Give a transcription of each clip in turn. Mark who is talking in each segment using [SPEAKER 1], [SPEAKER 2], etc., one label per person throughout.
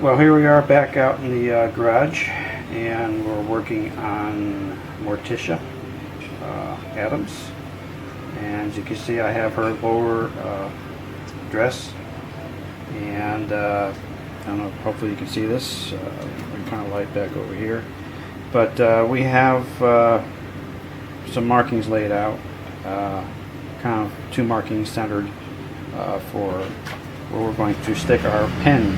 [SPEAKER 1] Well, here we are back out in the garage, and we're working on Morticia Adams. And as you can see, I have her lower dress, and I don't know, hopefully you can see this. We kind of light back over here, but we have some markings laid out, kind of two markings centered for where we're going to stick our pen,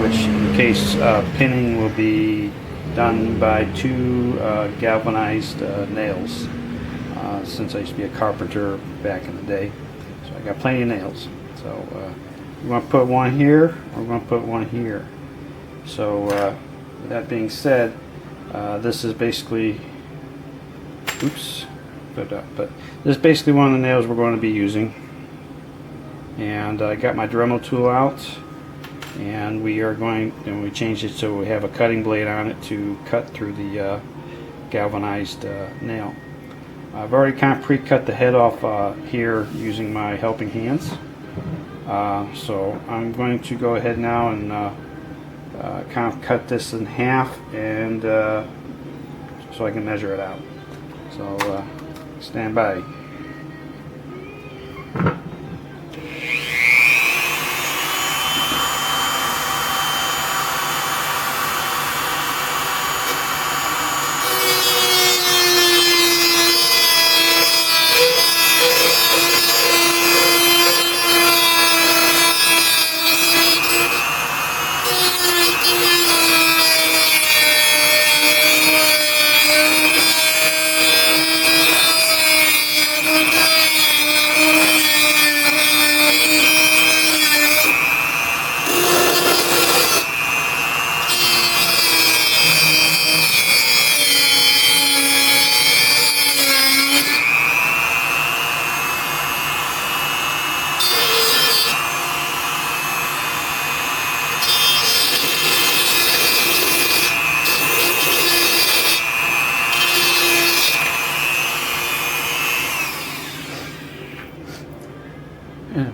[SPEAKER 1] which in case pinning will be done by two galvanized nails, since I used to be a carpenter back in the day, so I got plenty of nails. So we're going to put one here, we're going to put one here. So with that being said, this is basically, oops, but this is basically one of the nails we're going to be using. And I got my Dremel tool out, and we are going, and we changed it so we have a cutting blade on it to cut through the galvanized nail. I've already kind of pre-cut the head off here using my helping hands. So I'm going to go ahead now and kind of cut this in half, and so I can measure it out. So stand by.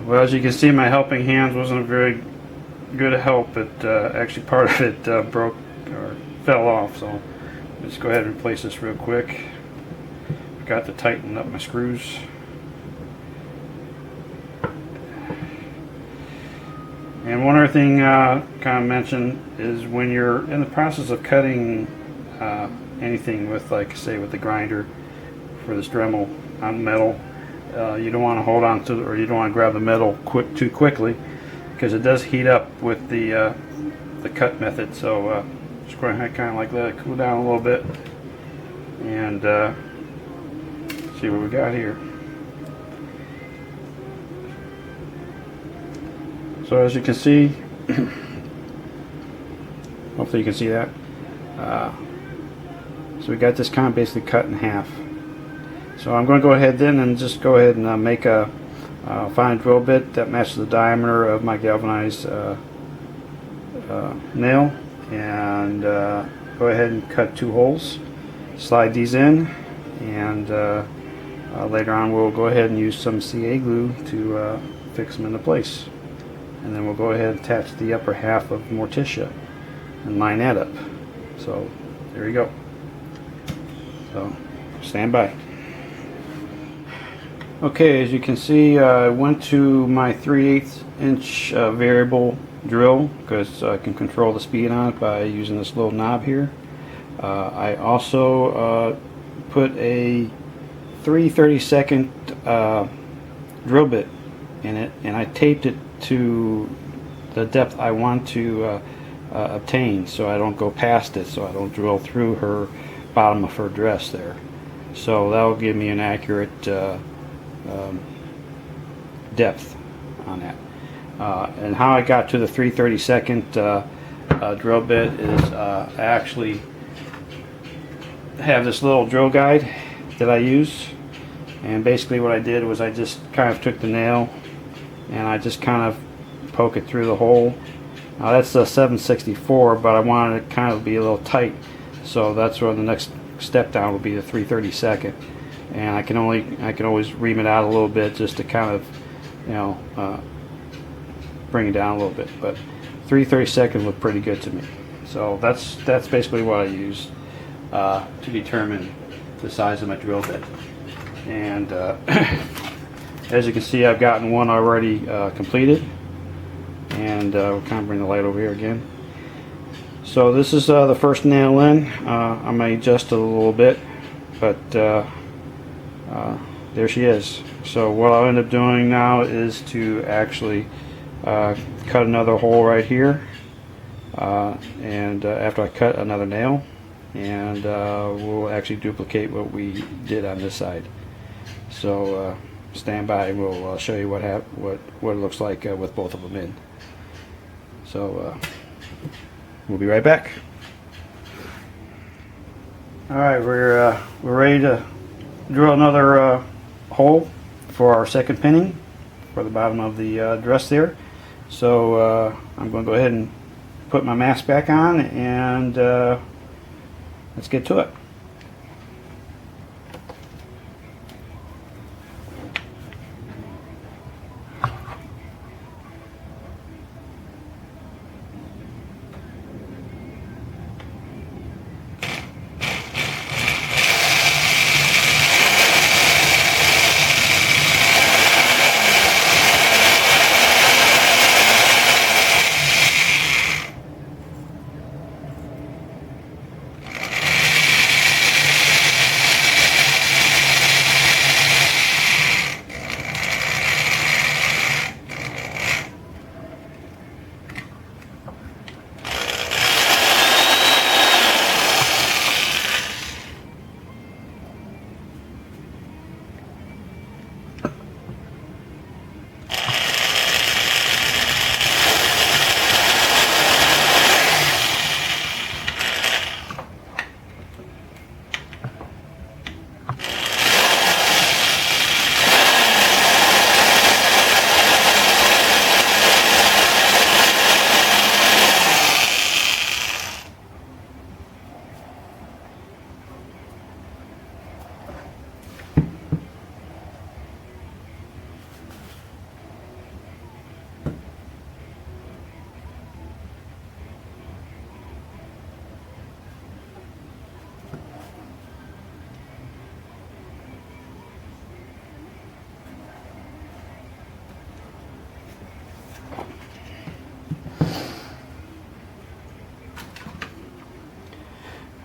[SPEAKER 1] Well, as you can see, my helping hands wasn't a very good help. It actually, part of it broke or fell off, so let's go ahead and replace this real quick. Forgot to tighten up my screws. And one other thing kind of mention is when you're in the process of cutting anything with, like say, with the grinder for this Dremel on metal, you don't want to hold on to, or you don't want to grab the metal too quickly, because it does heat up with the cut method. So just going to kind of like let it cool down a little bit, and see what we got here. So as you can see, hopefully you can see that. So we got this kind of basically cut in half. So I'm going to go ahead then and just go ahead and make a fine drill bit that matches the diameter of my galvanized nail, and go ahead and cut two holes, slide these in, and later on we'll go ahead and use some CA glue to fix them into place. And then we'll go ahead and attach the upper half of Morticia and line that up. So there you go. So stand by. Okay, as you can see, I went to my 3/8 inch variable drill, because I can control the speed on it by using this little knob here. I also put a 3/32 drill bit in it, and I taped it to the depth I want to obtain, so I don't go past it, so I don't drill through her bottom of her dress there. So that will give me an accurate depth on that. And how I got to the 3/32 drill bit is I actually have this little drill guide that I use, and basically what I did was I just kind of took the nail and I just kind of poke it through the hole. Now that's a 7/64, but I wanted it kind of be a little tight, so that's where the next step down will be the 3/32, and I can always ream it out a little bit just to kind of, you know, bring it down a little bit. But 3/32 looked pretty good to me. So that's basically what I use to determine the size of my drill bit. And as you can see, I've gotten one already completed, and we'll kind of bring the light over here again. So this is the first nail in. I may adjust it a little bit, but there she is. So what I'll end up doing now is to actually cut another hole right here, and after I cut another nail, and we'll actually duplicate what we did on this side. So stand by, and we'll show you what it looks like with both of them in. So we'll be right back. All right, we're ready to drill another hole for our second pinning for the bottom of the dress there. So I'm going to go ahead and put my mask back on, and let's get to it.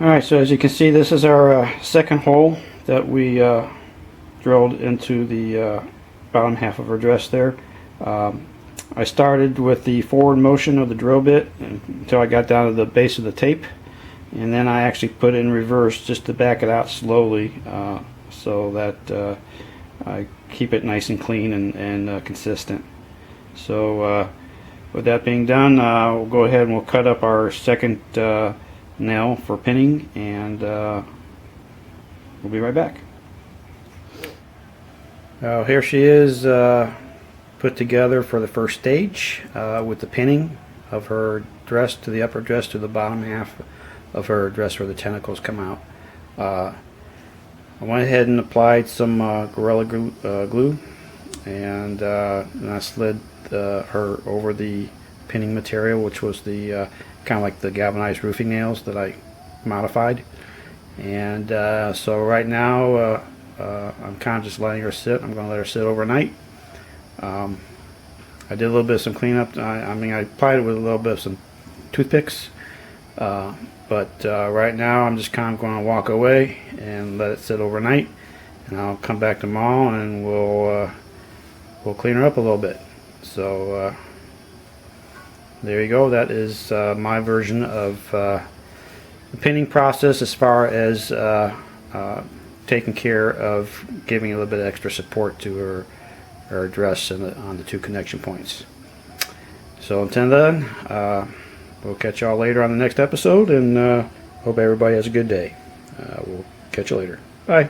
[SPEAKER 1] Alright, so as you can see, this is our second hole that we drilled into the bottom half of our dress there. I started with the forward motion of the drill bit until I got down to the base of the tape, and then I actually put it in reverse just to back it out slowly so that I keep it nice and clean and consistent. So with that being done, we'll go ahead and we'll cut up our second nail for pinning, and we'll be right back. Here she is put together for the first stage with the pinning of her dress to the upper dress to the bottom half of her dress where the tentacles come out. I went ahead and applied some Gorilla Glue, and I slid her over the pinning material, which was the kind of like the galvanized roofing nails that I modified. And so right now I'm kind of just letting her sit. I'm going to let her sit overnight. I did a little bit of some cleanup. I mean, I applied it with a little bit of some toothpicks, but right now I'm just kind of going to walk away and let it sit overnight, and I'll come back tomorrow and we'll clean her up a little bit. So there you go. That is my version of the pinning process as far as taking care of giving a little bit of extra support to her dress and on the two connection points. So until then, we'll catch y'all later on the next episode, and hope everybody has a good day. We'll catch you later. Bye.